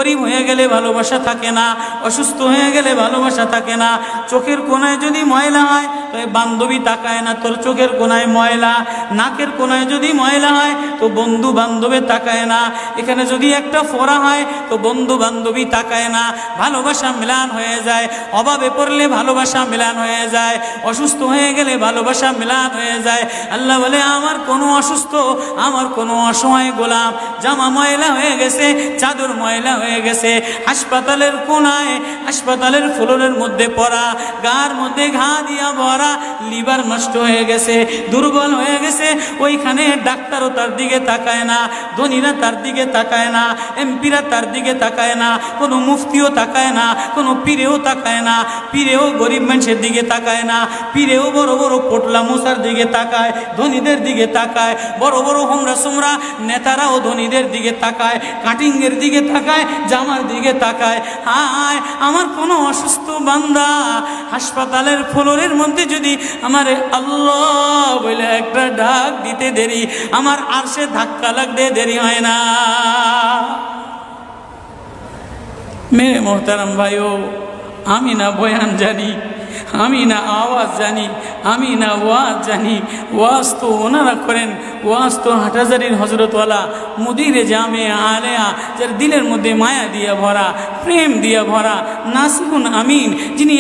গরিব হয়ে গেলে ভালোবাসা থাকে না, অসুস্থ হয়ে গেলে ভালোবাসা থাকে না। চোখের কোণায় যদি ময়লা হয় তো বান্ধবী তাকায় না তোর চোখের কোণায় ময়লা, নাকের কোণায় যদি ময়লা হয় তো বন্ধু বান্ধবে তাকায় না, এখানে যদি একটা ফোড়া হয় তো বন্ধু বান্ধবী তাকায় না। ভালোবাসা মিলান হয়ে যায়, অভাবে পড়লে ভালোবাসা মিলান হয়ে যায়, অসুস্থ হয়ে গেলে ভালোবাসা মিলান হয়ে যায়। আল্লাহ বলে আমার কোনো অসুস্থ, আমার কোনো অসহায় গোলাম জামা ময়লা হয়ে গেছে, চাদর ময়লা হয়ে গেছে, হাসপাতালের কোণায় হাসপাতালের ফ্লোরের মধ্যে পড়া, গার মধ্যে ঘা দিয়া ভরা, লিভার নষ্ট হয়ে গেছে, দুর্বল হয়ে গেছে, ওইখানে ডাক্তারও তার দিকে তাকায় না, ধনীরা তার দিকে তাকায় না, এমপিরা তার দিকে তাকায় না, কোনো মুফতিও তাকায় না, কোনো পীরেও তাকায় না, পীরেও গরিব মানুষের দিকে তাকায় না, পীরেও বড় বড় পোটলা মশার দিকে তাকায়, ধনীদের দিকে তাকায়, বড় বড় হোমরা সোমরা নেতারাও ধনীদের দিকে তাকায়, কাটিংয়ের দিকে তাকায়, জামার দিকে তাকায়। হায় আমার কোনো অসুস্থ বান্দা হাসপাতালের ফ্লোরের মধ্যে যদি আমার আল্লাহ বলে একটা ডাক দিতে দেরি, আমার আরশে ধাক্কা লাগতে দেরি হয় না। মেরে মোহতারাম ভাইও, আমি না বয়ান জানি, আমি না আওয়াজ জানি, আমি না ওয়াজ জানি, ওয়াজ তো ওনারা করেন, ওয়াজ তো হাটহাজারির হজরতওয়ালা মুদিরে জামে আলেয়া, যার দিলের মধ্যে মায়া দিয়ে ভরা, প্রেম দিয়ে ভরা, নাসিহুন আমিন, যিনি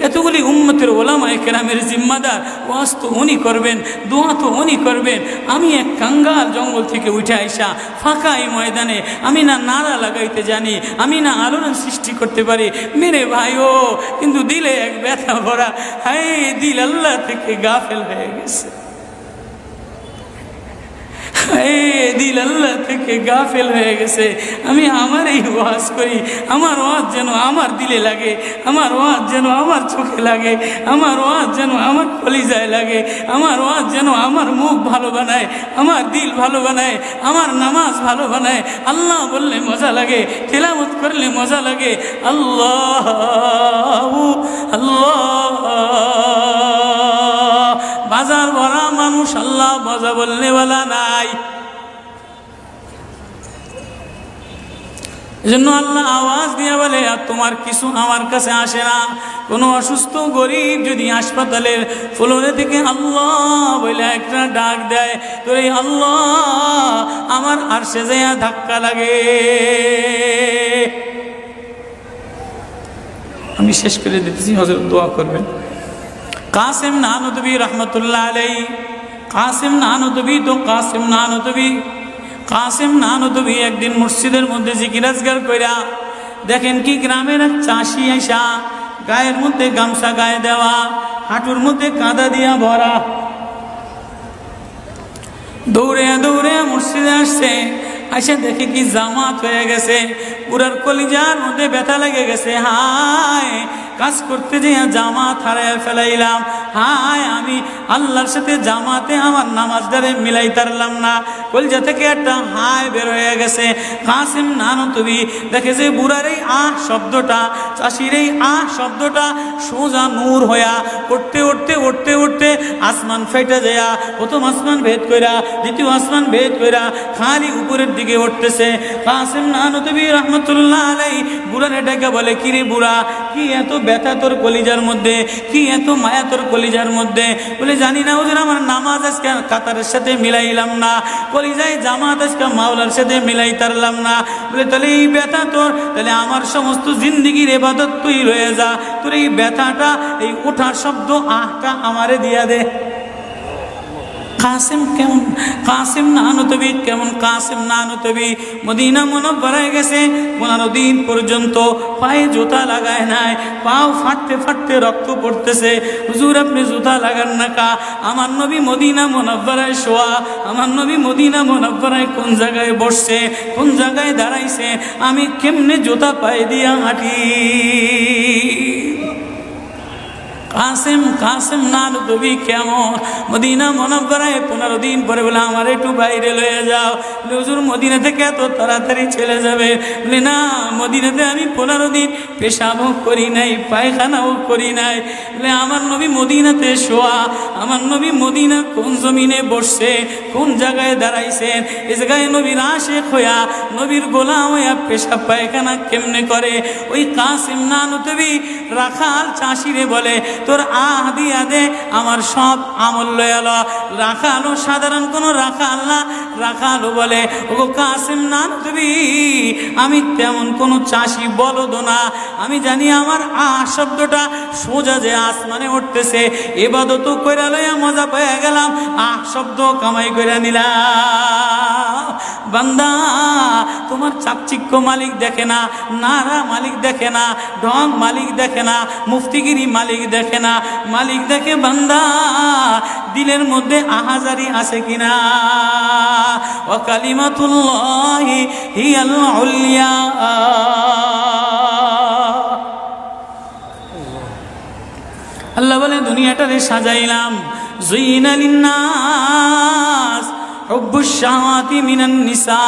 এতগুলি উম্মতের ওলামায়ে কেরামের জিম্মাদার, ওয়াজ তো উনি করবেন, দোয়া তো উনি করবেন। আমি এক কাঙ্গাল জঙ্গল থেকে উঠে আইসা ফাঁকা এই ময়দানে আমি না নারা লাগাইতে জানি, আমি না আলোড়ন সৃষ্টি করতে পারি। মেরে ভাইও, কিন্তু দিলে এক ব্যথা ভরা, হায় দিল আল্লাহ থেকে গাফেল হয়ে গেছে, দিল আল্লাহ থেকে গাফেল হয়ে গেছে। আমি আমার এই ওয়াজ করি, আমার ওয়াজ যেন আমার দিলে লাগে, আমার ওয়াজ যেন আমার চোখে লাগে, আমার ওয়াজ যেন আমার কলিজায় লাগে, আমার ওয়াজ যেন আমার মুখ ভালো বানায়, আমার দিল ভালো বানায়, আমার নামাজ ভালো বানায়। আল্লাহ বললে মজা লাগে, তেলাওয়াত করলে মজা লাগে। আল্লাহ আল্লাহ, বাজার ভরা মানুষ, আল্লাহ মজা বললে বলা নাই। এজন্য আল্লাহ আওয়াজ দিয়ে বলে আর তোমার কিছু আমার কাছে আসে না। কোনো অসুস্থ গরিব যদি হাসপাতালের ফ্লোরে থেকে আল্লাহ বলে একটা ডাক দেয়, তো এই আল্লাহ আমার আরশে যাইয়া ধাক্কা লাগে। আমি শেষ করে দিতেছি, হযরত দোয়া করবেন। কাসেম নানুতুবি রহমতুল্লাহ আলাইহি, কাসেম নানুতুবি তো কাসেম নানুতুবি একদিন মসজিদের মধ্যে জিকির আজকার কইরা দেখেন কি গ্রামের এক চাষি আইসা গায়ের মধ্যে গামছা গায়ে দেওয়া, হাঁটুর মধ্যে কাদা দিয়া ভরা, দৌড়ে দৌড়ে মসজিদে আসছে। আইসা দেখে কি জামাত হয়ে গেছে, পুরার কলিজার মধ্যে ব্যথা লেগে গেছে। হায় কাজ করতে যেয়ে জামাত হারায় ফেলাইলাম, হায় আমি আল্লাহর সাথে জামাতে আমার নামাজদারে মিলাই তারলাম না। কলিজা থেকে একটা হায় বের হয়ে গেছে। কাসেম নানুতুবি দেখে যে বুড়ার এই আহ শব্দটা, চাষির এই আহ শব্দটা সোজা নূর হইয়া উঠতে উঠতে উঠতে উঠতে আসমান ফেটে যায়, প্রথম আসমান ভেদ কইরা দ্বিতীয় আসমান ভেদ কইরা খালি উপরের দিকে উঠতেছে। কাসেম নানুতুবি রহমতুল্লাহ আলাইহি বুড়ারে ডেকে বলে, কিরে বুড়া, কি এত ব্যথা তোর কলিজার মধ্যে, কি এত মায়া তোর কলিজার মধ্যে? বলে জানি না হুজুর, আমার নামাজ আজকে কাতারের সাথে মিলাইলাম না, কলিজায় জামাত আজকে মাওলার সাথে মিলাই তারলাম না। বলে তাহলে এই ব্যথা তোর, তাহলে আমার সমস্ত জিন্দিগির ইবাদত তুই রয়ে যা, তোর এই ব্যথাটা, এই ওঠার শব্দ আহটা আমারে দিয়া দে। কাসেম কেমন, কাসেম নানুতুবি কেমন, কাসেম নানুতুবি মদিনা মুনাওয়ারায় গেছে, 15 দিন পর্যন্ত পায়ে জুতা লাগায় নাই, পাও ফাটতে ফাটতে রক্ত পড়তেছে। হুজুর আপনি জুতা লাগান না কা? আমার নবী মদিনা মুনাওয়ারায় শোয়া, আমার নবী মদিনা মুনাওয়ারায় কোন জায়গায় বসছে, কোন জায়গায় দাঁড়াইছে, আমি কেমনে জুতা পায়ে দিয়া হাঁটি? কাসেম কাসেম নানতবি কেমন? মদিনা মুনাওয়ারায় 15 দিন পরে বলে আমার একটু বাইরে লয়ে যাও। হুজুর মদিনা থেকে এত তাড়াতাড়ি চলে যাবে? বলে না, মদিনাতে আমি 15 দিন পেশাবও করি নাই, পায়খানাও করি নাই। বলে আমার নবী মদিনাতে শোয়া, আমার নবী মদিনা কোন জমিনে বসছে, কোন জায়গায় দাঁড়াইছেন, এই জায়গায় নবীর আশিক হইয়া নবীর গোলাম হইয়া পেশাব পায়খানা কেমনে করে? ওই কাসেম নানতবি রাখাল চাষিরে বলে তোর আহ দিয়া দে, আমার সব আমল লয়াল। রাখালও সাধারণ কোনো রাখাল না, রাখালও বলে ও কাসেম নানতবি আমি তেমন কোনো চাষি বলদ না, আমি জানি আমার আহ শব্দটা সোজা যে আসমানে উঠতেছে, ইবাদত কইরা লইয়া মজা পেয়ে গেলাম, আহ শব্দ কামাই কইরা নিলাম। বান্দা তোমার চাকচিক্য মালিক দেখে না, নারা মালিক দেখে না, ঢং মালিক দেখে না, মুফতিগিরি মালিক দেখে না, মালিক দেখে বান্দা দিলের মধ্যে আহাজারি আছে কিনা। ওয়া কালিমাতুল্লাহি হিয়াল উলিয়া। আল্লাহ বলে দুনিয়াটারে সাজাইলাম, যুইনা লিন্নাস হুব্বুশ শাহাওয়াতি মিনান নিসা,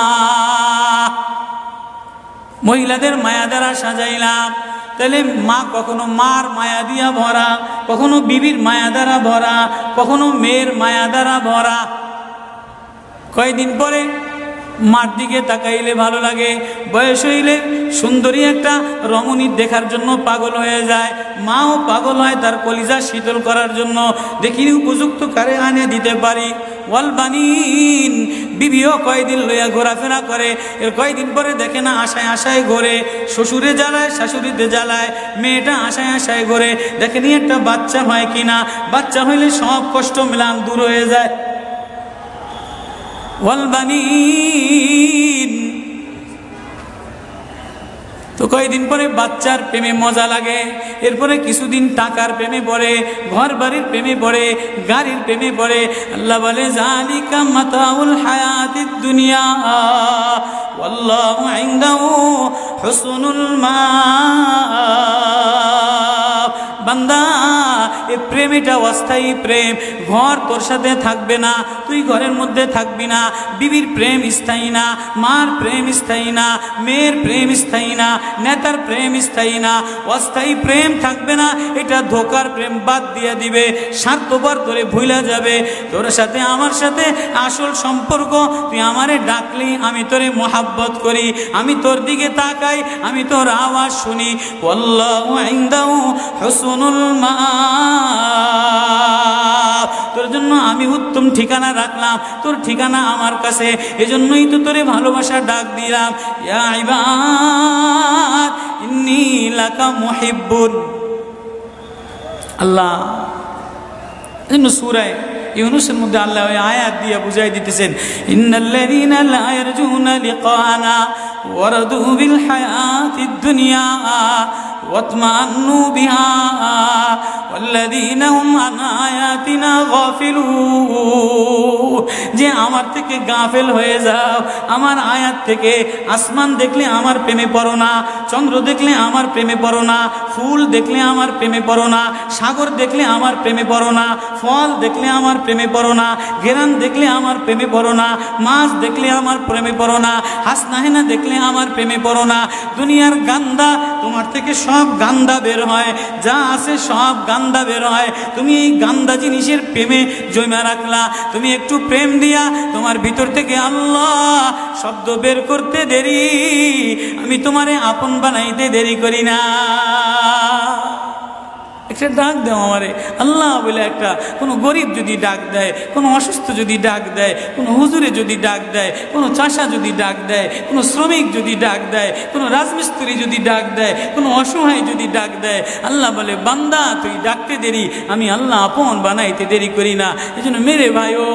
মহিলাদের মায়া দ্বারা সাজাইলাম। তাহলে মা কখনো মার মায়া দিয়া ভরা, কখনো বিবির মায়া দ্বারা ভরা, কখনো মেয়ের মায়া দ্বারা ভরা। কয়েকদিন পরে মার দিকে তাকাইলে ভালো লাগে, বয়স হইলে সুন্দরী একটা রমণী দেখার জন্য পাগল হয়ে যায়, মাও পাগল হয় তার কলিজা শীতল করার জন্য, দেখি উপযুক্ত কারে আনে দিতে পারি। ওয়াল বানিন, বিবিও কয়দিন লইয়া ঘোরাফেরা করে, এর কয়দিন পরে দেখে না আশায় আশায় ঘোরে, শ্বশুরে জ্বালায় শাশুড়িতে জ্বালায়, মেয়েটা আশায় আশায় ঘোরে, দেখেনি একটা বাচ্চা হয় কিনা, বাচ্চা হইলে সব কষ্ট মিলান দূর হয়ে যায়। ওয়াল বানিন, তো কয়েকদিন পরে বাচ্চার প্রেমে মজা লাগে, এরপরে কিছুদিন টাকার প্রেমে পড়ে, ঘর বাড়ির প্রেমে পড়ে, গাড়ির প্রেমে পড়ে। আল্লাহ বলে যালিকা মাতাউল হায়াতিদ দুনিয়া ওয়াল্লাহু ইনদাহু হুসনুল মাআব। বান্দা এই প্রেম এটা অস্থায়ী প্রেম, ঘর তোর সাথে থাকবে না, তুই ঘরের মধ্যে থাকবি না, বিবির প্রেম স্থায়ী না, মার প্রেম স্থায়ী না, মেয়ের প্রেম স্থায়ী না, নেতার প্রেম স্থায়ী না, অস্থায়ী প্রেম থাকবে না, এটা ধোকার প্রেম বাদ দিয়ে দিবে, স্বার্থপর তোরে ভুলা যাবে। তোর সাথে আমার সাথে আসল সম্পর্ক, তুই আমারে ডাকলি আমি তোরে মোহাব্বত করি, আমি তোর দিকে তাকাই, আমি তোর আওয়াজ শুনি। আল্লাহু ইনদাহু হুসনুল মাআব, তোর জন্য আমি উত্তম ঠিকানা রাখলাম, তোর ঠিকানা আমার কাছে, এজন্যই তো তোরে ভালোবাসা ডাক দিলাম। ইয়া ইবাদ ইন্নী লাকা মুহিব্বুন। আল্লাহ এজন্য সূরা ইউনূসের মধ্যে আল্লাহ ওই আয়াত দিয়ে বুঝাই দিতেছেন, ইন্নাল্লাযীনা লা ইয়ারজুনা লিকানা ওয়ারাদু বিল হায়াতিদ দুনিয়া ওয়াতমান্নু বিহা ওয়াল্লাযীনা হুম আন আয়াতিনা গাফিলুন। যে আমার থেকে গাফেল হয়ে যাও, আমার আয়াত থেকে। আসমান দেখলে আমার প্রেমে পড়ো না, চন্দ্র দেখলে আমার প্রেমে পড়ো না, ফুল দেখলে আমার প্রেমে পড়ো না, সাগর দেখলে আমার প্রেমে পড়ো না, ফল দেখলে আমার প্রেমে পড়ো না, ঘেরান দেখলে আমার প্রেমে পড়ো না, মাছ দেখলে আমার প্রেমে পড়ো না, হাসনাহেনা দেখলে আমার প্রেমে পড়ো না। দুনিয়ার গান্দা, তোমার থেকে সব গান্দা বের হয়, যা আছে সব গান্দা বের হয়, তুমি এই গান্দা জিনিসের প্রেমে জমা রাখলা। তুমি একটু প্রেম দিয়া তোমার ভিতর থেকে আল্লাহ শব্দ বের করতে দেরি, আমি তোমারে আপন বানাইতে দেরি করি না। একটা ডাক দাও আমারে আল্লাহ বলে, একটা কোনো গরিব যদি ডাক দেয়, কোনো অসুস্থ যদি ডাক দেয়, কোনো হুজুরে যদি ডাক দেয়, কোনো চাষা যদি ডাক দেয়, কোনো শ্রমিক যদি ডাক দেয়, কোনো রাজমিস্ত্রি যদি ডাক দেয়, কোনো অসহায় যদি ডাক দেয়, আল্লাহ বলে বান্দা তুই ডাকতে দেরি, আমি আল্লাহ আপন বানাইতে দেরি করি না। এই জন্য মেরে ভাই ও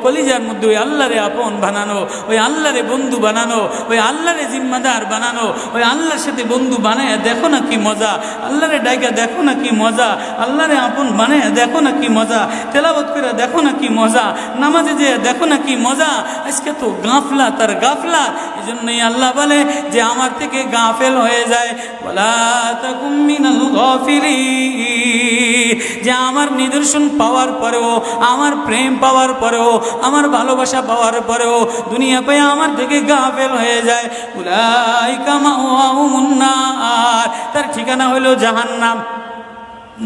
কলিজার মধ্যে ওই আল্লাহরে আপন বানানো, ওই আল্লাহরে বন্ধু বানানো, ওই আল্লাহরে জিম্মাদার বানানো, ওই আল্লাহর সাথে বন্ধু বানায় দেখো না কি মজা, আল্লাহরে ডাইকা দেখো না কি মজা। আল্লাহরে আপন মানে দেখো না কি মজা, তেলাওয়াত করে দেখো না কি মজা, নামাজে যে দেখো না কি মজা। আজকে তো গাফলাত আর গাফলাত। এই জন্যই আল্লাহ বলে যে আমার থেকে গাফেল হয়ে যায়, ওয়ালা তাকুম মিনাল গাফিলিন, যে আমার নিদর্শন পাওয়ার পরেও, আমার প্রেম পাওয়ার পরেও, আমার ভালোবাসা পাওয়ার পরেও দুনিয়া পেয়ে আমার থেকে গাফেল হয়ে যায়। উলাইকা মাওয়াহুমুন নার, তার ঠিকানা হলো জাহান্নাম।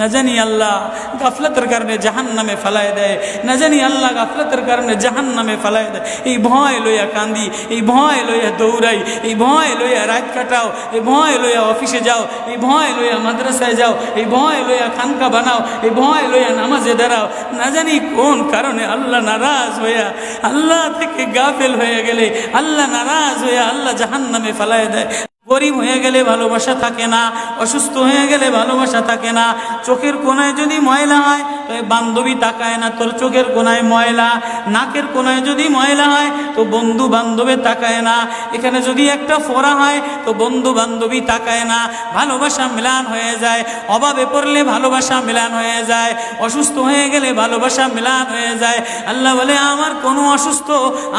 না জানি আল্লাহ গাফলতের কারণে জাহান্নামে ফেলায় দেয়, না জানি আল্লাহ গাফলতের কারণে জাহান্নামে ফেলায় দেয়। এই ভয় লইয়া কান্দি, এই ভয় লইয়া দৌড়াই, এই ভয় লইয়া রাত কাটাও, এই ভয় লইয়া অফিসে যাও, এই ভয় লইয়া মাদ্রাসায় যাও, এই ভয় লইয়া খানকা বানাও, এই ভয় লইয়া নামাজে দাঁড়াও। না জানি কোন কারণে আল্লাহ নারাজ হইয়া, আল্লাহ থেকে গাফেল হয়ে গেলে আল্লাহ নারাজ হইয়া আল্লাহ জাহান্নামে ফেলায় দেয়। গরিব হয়ে গেলে ভালোবাসা থাকে না, অসুস্থ হয়ে গেলে ভালোবাসা থাকে না। চোখের কোনায় যদি ময়লা হয় তো বান্ধবী তাকায় না তোর চোখের কোনায় ময়লা, নাকের কোনায় যদি ময়লা হয় তো বন্ধু বান্ধবে তাকায় না, এখানে যদি একটা ফোড়া হয় তো বন্ধু বান্ধবী তাকায় না। ভালোবাসা মিলান হয়ে যায়, অভাবে পড়লে ভালোবাসা মিলান হয়ে যায়, অসুস্থ হয়ে গেলে ভালোবাসা মিলান হয়ে যায়। আল্লাহ বলে আমার কোনো অসুস্থ,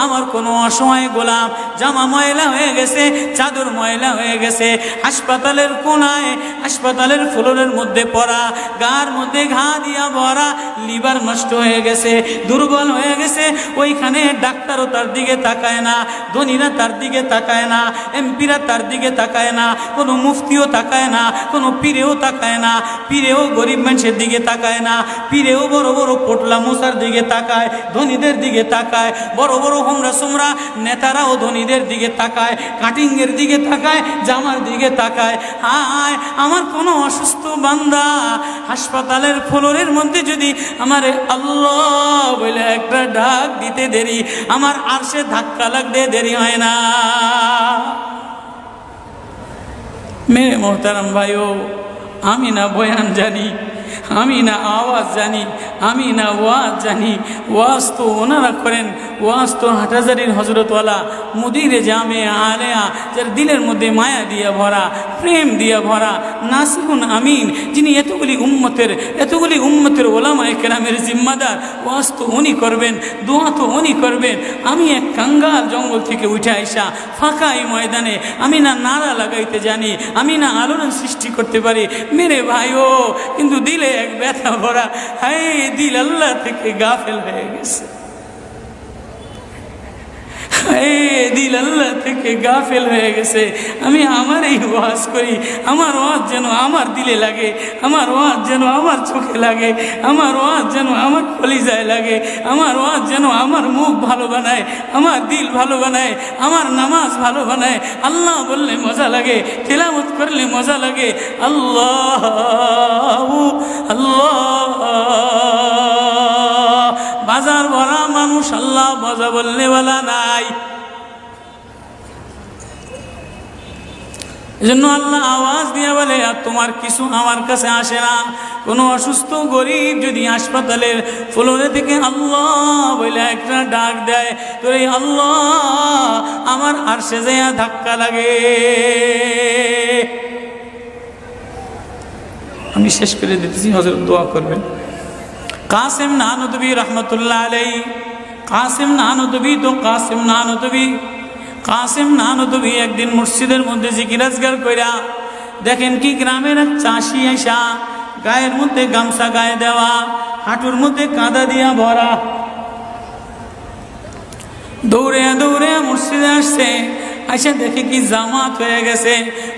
আমার কোনো অসহায় গোলাম জামা ময়লা হয়ে গেছে, চাদর ময়লা হয়ে গেছে, হাসপাতালের কোনায়, হাসপাতালের ফ্লোরের মধ্যে পড়া, গার মধ্যে ঘা দিয়া ভরা, লিভার নষ্ট হয়ে গেছে, দুর্বল হয়ে গেছে, ওইখানে ডাক্তারও তার দিকে তাকায় না, ধনীরা তার দিকে তাকায় না, এমপিরা তার দিকে তাকায় না, কোনো মুফতিও তাকায় না, কোনো পীরেও তাকায় না, পীরেও গরিব মানুষের দিকে তাকায় না, পীরেও বড় বড় পোটলা মশার দিকে তাকায়, ধনীদের দিকে তাকায়, বড় বড় হোমরা সোমরা নেতারাও ধনীদের দিকে তাকায়, কাটিংয়ের দিকে তাকায়, জামার দিকে তাকায়। হায় আমার কোনো অসুস্থ বান্দা হাসপাতালের ফ্লোরের মধ্যে যদি আমার আল্লাহ বলে একটা ডাক দিতে দেরি, আমার আরশে ধাক্কা লাগতে দেরি হয় না। মেরে মোহতারাম ভাইও, আমি না বয়ান জানি, আমি না আওয়াজ জানি, আমি না ওয়াজ জানি, ওয়াজ তো ওনারা করেন, ওয়াজ তো হাটহাজারির হজরতওয়ালা মুদিরে জামে আলেয়া, যার দিলের মধ্যে মায়া দিয়া ভরা, প্রেম দিয়া ভরা, নাসিহুন আমিন, যিনি এতগুলি উম্মতের ওলামায়ে কেরামের জিম্মাদার। ওয়াজ তো উনি করবেন, দোয়া তো উনি করবেন। আমি এক কাঙ্গাল জঙ্গল থেকে উঠে আইসা ফাঁকা এই ময়দানে আমি না নারা লাগাইতে জানি, আমি না আলোড়ন সৃষ্টি করতে পারি। মেরে ভাইও, কিন্তু দিলে এক ব্যথা ভরা, হায় দিল আল্লাহ থেকে গাফেল হয়ে গেছে, দিল আল্লাহ থেকে গাফেল হয়ে গেছে। আমি আমার এই ওয়াজ করি, আমার ওয়াজ যেন আমার দিলে লাগে, আমার ওয়াজ যেন আমার চোখে লাগে, আমার ওয়াজ যেন আমার কলিজায় লাগে, আমার ওয়াজ যেন আমার মুখ ভালো বানায়, আমার দিল ভালো বানায়, আমার নামাজ ভালো বানায়। আল্লাহ বললে মজা লাগে, তেলাওয়াত করলে মজা লাগে। আল্লাহ আল্লাহ, বাজার ভরা মানুষ, আল্লাহ মজা বললে বলা নাই। এজন্য আল্লাহ আওয়াজ দিয়ে বলে আর তোমার কিছু আমার কাছে আসে না। কোনো অসুস্থ গরিব যদি হাসপাতালের ফ্লোরে থেকে আল্লাহ বলে একটা ডাক দেয়, তো এই আল্লাহ আমার আরশে যাইয়া ধাক্কা লাগে। আমি শেষ করে দিতেছি, হযরত দোয়া করবেন। কাসিম নানুতুবি রহমতুল্লাহ আলাইহি, কাসিম নানুতুবি তো কাসিম নানুতুবি, কাসিম নানুতুবি একদিন মসজিদের মধ্যে জিকির আজকার কইরা দেখেন কি গ্রামের এক চাষি আইসা গায়ের মধ্যে গামছা গায়ে দেওয়া, হাঁটুর মধ্যে কাদা দিয়া ভরা, দৌড়ে দৌড়ে মসজিদে আসছে। আইসা দেখে কি জামাত হয়ে গেছে,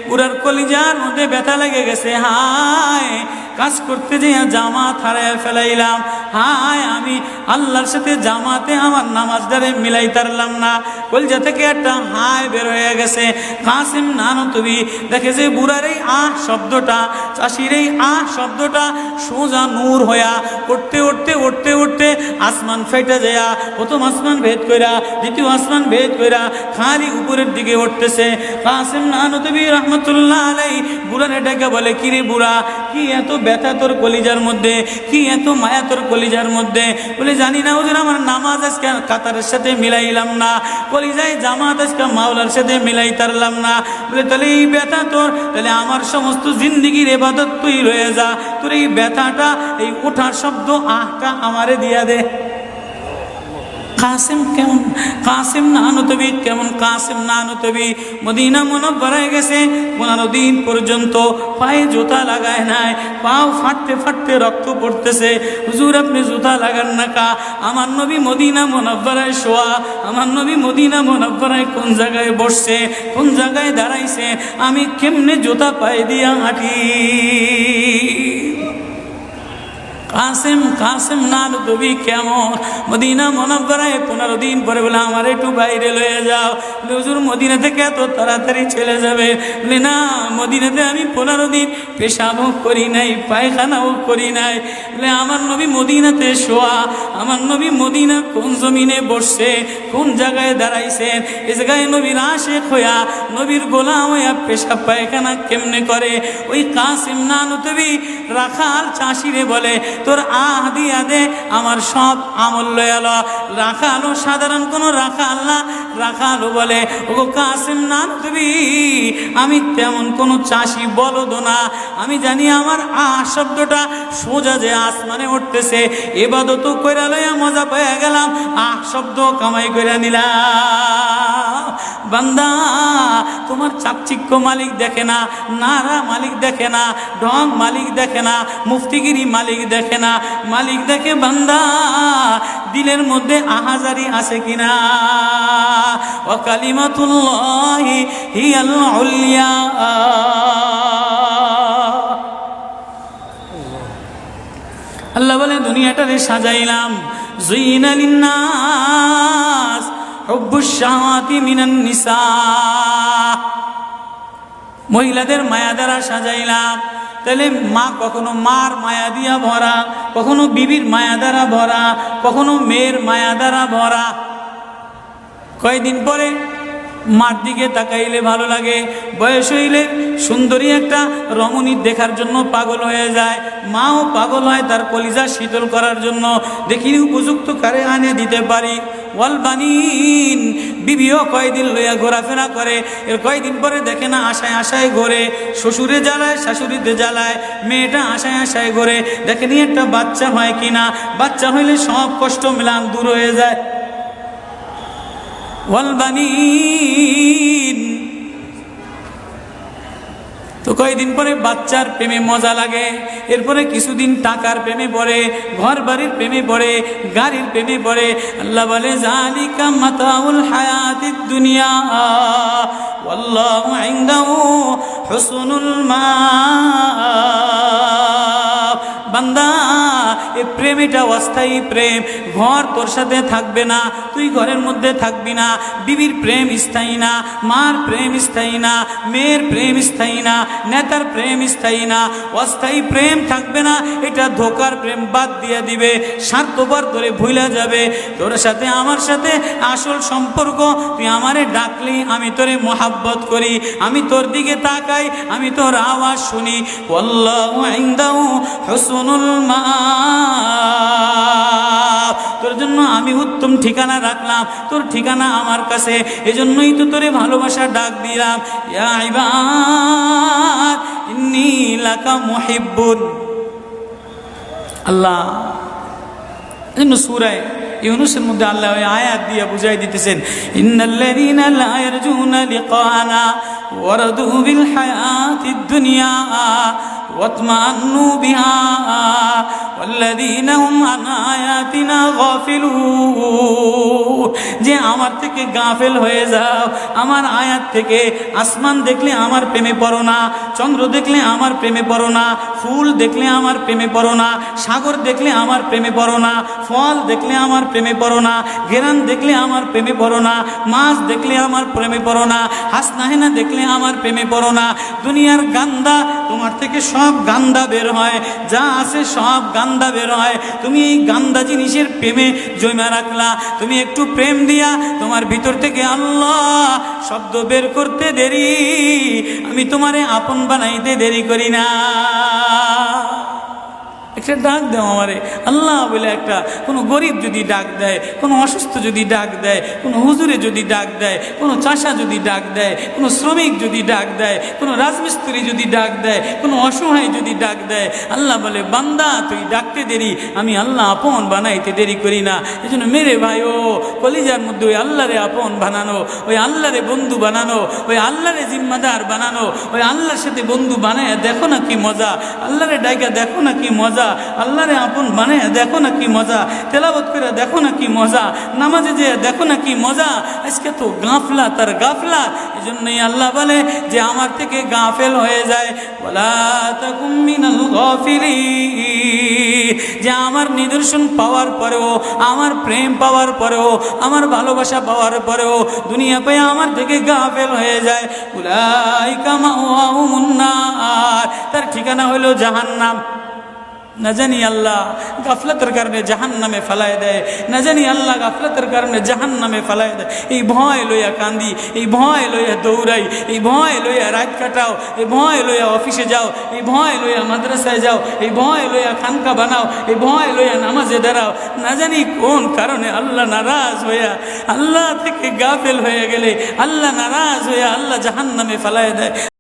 পুরার কলিজার মধ্যে ব্যথা লেগে গেছে। হায় কাজ করতে যেয়ে জামাত হারায় ফেলাইলাম, হায় আমি আল্লাহর সাথে জামাতে আমার নামাজদারে মিলাই তারলাম না। কলিজা থেকে একটা হায় বের হয়ে গেছে। কাসিম নানুতুবি দেখে যে বুড়ার এই আহ শব্দটা, চাষির এই আহ শব্দটা সোজা নূর হইয়া উঠতে উঠতে উঠতে উঠতে আসমান ফেটে যায়া প্রথম আসমান ভেদ কইরা দ্বিতীয় আসমান ভেদ কইরা খালি উপরের দিকে উঠতেছে। কাসিম নানুতুবি রহমতুল্লাহ আলাইহি বুড়ারে ডেকে বলে, কিরে বুড়া, কি এত ব্যথা তোর কলিজার মধ্যে, কি এত মায়া তোর কলিজার মধ্যে? বলে জানি না হুজুর, আমার নামাজ আজকে কাতারের সাথে মিলাইলাম না। কলিজায় জামাত আজকে মাওলার সাথে মিলাই তারলাম না। বলে তাহলে এই ব্যথা তোর, তাহলে আমার সমস্ত জিন্দিগির ইবাদত তুই রয়ে যা, তোর এই ব্যথাটা, এই ওঠার শব্দ আহটা আমারে দিয়া দে। কাসেম কেমন, কাসেম নানুতবি কেমন, কাসেম নানুতবি মদিনা মুনাওয়ারায় গেছে, 15 দিন পর্যন্ত পায়ে জুতা লাগায় নাই, পাও ফাটতে ফাটতে রক্ত পড়তেছে। হুজুর আপনি জুতা লাগান না কা? আমার নবী মদিনা মুনাওয়ারায় শোয়া, আমার নবী মদিনা মুনাওয়ারায় কোন জায়গায় বসছে, কোন জায়গায় দাঁড়াইছে, আমি কেমনে জুতা পায়ে দিয়া হাঁটি? কাসেম, কাসেম নানুতবি কেমন মদিনা মুনাওয়ারায় 15 দিন পরে বলে আমার একটু বাইরে লয়ে যাও। হুজুর মদিনা থেকে এত তাড়াতাড়ি চলে যাবে? বলে না, মদিনাতে আমি 15 দিন পেশাবও করি নাই, পায়খানাও করি নাই। বলে আমার নবী মদিনাতে শোয়া, আমার নবী মদিনা কোন জমিনে বসছে, কোন জায়গায় দাঁড়াইছেন, এ জায়গায় নবীর আশেক হইয়া, নবীর গোলাম হইয়া পেশাব পায়খানা কেমনে করে? ওই কাসেম নানুতবি রাখাল চাষিরে বলে তোর আহ দিয়া দে, আমার সব আমল লয়ালো। রাখালো সাধারণ কোনো রাখাল না, রাখালো বলে ও কাসেম নানুতবি আমি তেমন কোনো চাষি বলদ না, আমি জানি আমার আহ শব্দটা সোজা যে আসমানে উঠতেছে, ইবাদত কইরা লইয়া মজা পেয়ে গেলাম, আহ শব্দ কামাই কইরা নিলাম। বান্দা তোমার চাকচিক্য মালিক দেখে না, নারা মালিক দেখে না, ঢং মালিক দেখে না, মুফতিগিরি মালিক দেখে না, মালিক দেখে বান্দা দিলের মধ্যে আহাজারি আছে কিনা। ওয়া কালিমাতুল্লাহি হিয়াল উলিয়া। আল্লাহ বলে দুনিয়াটারে সাজাইলাম, যুইনা লিন্নাস হুব্বুশ শাহাওয়াতি মিনান নিসা, মহিলাদের মায়া দ্বারা সাজাইলাম। তাহলে মা কখনো মার মায়া দিয়া ভরা, কখনো বিবির মায়া দ্বারা ভরা, কখনো মেয়ের মায়া দ্বারা ভরা। কয়দিন পরে মার দিকে তাকাইলে ভালো লাগে, বয়স হইলে সুন্দরী একটা রমণী দেখার জন্য পাগল হয়ে যায়, মাও পাগল হয় তার কলিজা শীতল করার জন্য, দেখিনি উপযুক্ত কারে আনে দিতে পারি। ওয়াল বানিন, বিবিও কয়দিন লইয়া ঘোরাফেরা করে, এর কয়দিন পরে দেখে না আশায় আশায় ঘোরে, শ্বশুরে জ্বালায় শাশুড়িতে জ্বালায়, মেয়েটা আশায় আশায় ঘোরে, দেখেনি একটা বাচ্চা হয় কিনা, বাচ্চা হইলে সব কষ্ট মিলান দূর হয়ে যায়। ওয়াল বানিন, তো কয়েকদিন পরে বাচ্চার প্রেমে মজা লাগে, এরপরে কিছুদিন টাকার প্রেমে পড়ে, ঘর বাড়ির প্রেমে পড়ে, গাড়ির প্রেমে পড়ে। আল্লাহ বলে যালিকা মাতাউল হায়াতিদ দুনিয়া ওয়াল্লাহু ইনদাহু হুসনুল মাআব। বান্দা এই প্রেম এটা অস্থায়ী প্রেম, ঘর তোর সাথে থাকবে না, তুই ঘরের মধ্যে থাকবি না, বিবির প্রেম স্থায়ী না, মার প্রেম স্থায়ী না, মেয়ের প্রেম স্থায়ী না, নেতার প্রেম স্থায়ী না, অস্থায়ী প্রেম থাকবে না। এটা ধোকার প্রেম বাদ দিয়ে দিবে, স্বার্থপর তোরে ভুলা যাবে। তোর সাথে আমার সাথে আসল সম্পর্ক, তুই আমারে ডাকলি আমি তোরে মোহাব্বত করি, আমি তোর দিকে তাকাই, আমি তোর আওয়াজ শুনি। আল্লাহু ইনদাহু হুসনুল মাআব, তোর জন্য আমি উত্তম ঠিকানা রাখলাম, তোর ঠিকানা আমার কাছে, এজন্যই তো তোরে ভালোবাসা ডাক দিলাম। ইয়া ইবাদ ইন্নী লাকা মুহিব্বুন। আল্লাহ এজন্য সূরা ইউনূসের মধ্যে আল্লাহ ওই আয়াত দিয়ে বুঝাই দিতেছেন, ইন্নাল্লাযীনা লা ইয়ারজুনা লিকানা ওয়ারাদু বিল হায়াতিদ দুনিয়া ওয়াতমান্নু বিহা ওয়াল্লাযীনা হুম আন আয়াতিনা গাফিলুন। যে আমার থেকে গাফেল হয়ে যাও, আমার আয়াত থেকে। আসমান দেখলে আমার প্রেমে পড়ো না, চন্দ্র দেখলে আমার প্রেমে পড়ো না, ফুল দেখলে আমার প্রেমে পড়ো না, সাগর দেখলে আমার প্রেমে পড়ো না, ফল দেখলে আমার প্রেমে পড়ো না, ঘেরান দেখলে আমার প্রেমে পড়ো না, মাছ দেখলে আমার প্রেমে পড়ো না, হাসনাহেনা দেখলে আমার প্রেমে পড়ো না। দুনিয়ার গান্দা, তোমার থেকে সব গান্দা বের হয়, যা আছে সব গান্দা বের হয়। তুমি এই গান্দা জিনিসের প্রেমে জমা রাখলা, তুমি একটু প্রেম দিয়া তোমার ভিতর থেকে আল্লাহ শব্দ বের করতে দেরি, আমি তোমারে আপন বানাইতে দেরি করি না। একটা ডাক দাও আমারে আল্লাহ বলে। একটা কোনো গরিব যদি ডাক দেয়, কোনো অসুস্থ যদি ডাক দেয়, কোনো হুজুরে যদি ডাক দেয়, কোনো চাষা যদি ডাক দেয়, কোনো শ্রমিক যদি ডাক দেয়, কোনো রাজমিস্ত্রি যদি ডাক দেয়, কোনো অসহায় যদি ডাক দেয়, আল্লাহ বলে বান্দা তুই ডাকতে দেরি, আমি আল্লাহ আপন বানাইতে দেরি করি না। এই জন্য মেরে ভাই ও কলিজার মধ্যে ওই আল্লাহরে আপন বানানো, ওই আল্লাহরে বন্ধু বানানো, ওই আল্লাহরে জিম্মাদার বানানো, ওই আল্লাহর সাথে বন্ধু বানায় দেখো না কি মজা, আল্লাহরে ডাইকা দেখো না কি মজা, আল্লাহরে আপন বানায় দেখো না কি মজা, তেলাওয়াত করে দেখো না কি মজা, নামাজে যে দেখো না কি মজা। আজকে তো গাফলা তার গাফলা। এই জন্যই আল্লাহ বলে যে আমার থেকে গাফেল হয়ে যায়, ওয়ালা তাকুম মিনাল গাফিলিন, যে আমার নিদর্শন পাওয়ার পরেও, আমার প্রেম পাওয়ার পরেও, আমার ভালোবাসা পাওয়ার পরেও দুনিয়া পেয়ে আমার থেকে গাফেল হয়ে যায়। উলাইকা মাওয়াহুমুন নার, তার ঠিকানা হলো জাহান্নাম। না জানি আল্লাহ গাফলতের কারণে জাহান্নামে ফেলায় দেয়, না জানি আল্লাহ গাফলতের কারণে জাহান্নামে ফেলায় দেয়। এই ভয় লইয়া কান্দি, এই ভয় লইয়া দৌড়াই, এই ভয় লইয়া রাত কাটাও, এই ভয় লইয়া অফিসে যাও, এই ভয় লইয়া মাদ্রাসায় যাও, এই ভয় লইয়া খানকা বানাও, এই ভয় লইয়া নামাজে দাঁড়াও। না জানি কোন কারণে আল্লাহ নারাজ হইয়া, আল্লাহ থেকে গাফেল হয়ে গেলে আল্লাহ নারাজ হইয়া আল্লাহ জাহান্নামে ফেলায় দেয়।